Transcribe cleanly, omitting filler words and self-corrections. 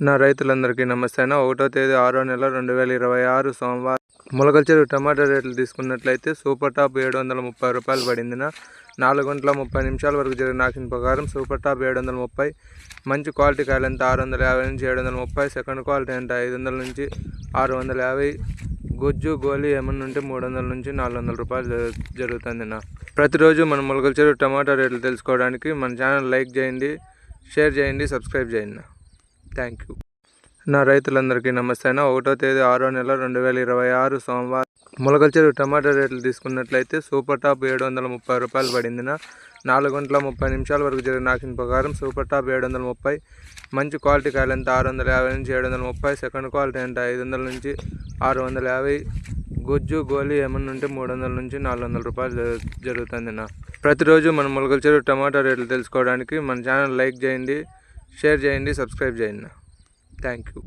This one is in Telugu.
నా రైతులందరికీ నమస్తే అన్న. 1వ తేదీ 6వ నెల 2026 సోమవారం మొలకల చెరువు టమాటా రేట్లు తీసుకున్నట్లయితే సూపర్ టాప్ 730 రూపాయలు పడిందిన. 4 గంటల 30 నిమిషాల వరకు జరిగిన ఆక్షన్ ప్రకారం సూపర్ టాప్ 730, మంచి క్వాలిటీ కాయలు అంతా 650 నుంచి 730, సెకండ్ క్వాలిటీ అంటే 500 నుంచి 650, గుజ్జు గోలి ఏమన్నా ఉంటే 300 నుంచి 400 రూపాయలు జరుగుతుంది. ప్రతిరోజు మన మొలకల చెరువు టమాటా రేట్లు తెలుసుకోవడానికి మన ఛానల్ లైక్ చేయండి, షేర్ చేయండి, సబ్స్క్రైబ్ చేయండి. Thank you. నా రైతులందరికీ నమస్తే అన్న. 1వ తేదీ 6వ నెల 2026 సోమవారం మొలకల చెరువు టమాటా రేట్లు తీసుకున్నట్లయితే సూపర్ టాప్ 730 రూపాయలు పడిందిన. 4 గంటల 30 నిమిషాల వరకు జరిగిన ఆక్షన్ ప్రకారం సూపర్ టాప్ 730, మంచి క్వాలిటీ కాయలు అంతా 650 నుంచి 730, సెకండ్ క్వాలిటీ అంటే 500 నుంచి 650, గుజ్జు గోలి ఏమన్నా ఉంటే 300 నుంచి 400 రూపాయలు జరుగుతుంది. ప్రతిరోజు మన మొలకల చెరువు టమాటా రేట్లు తెలుసుకోవడానికి మన ఛానల్ లైక్ చేయండి, షేర్ చేయండి, సబ్స్క్రైబ్ చేయండి. Thank you.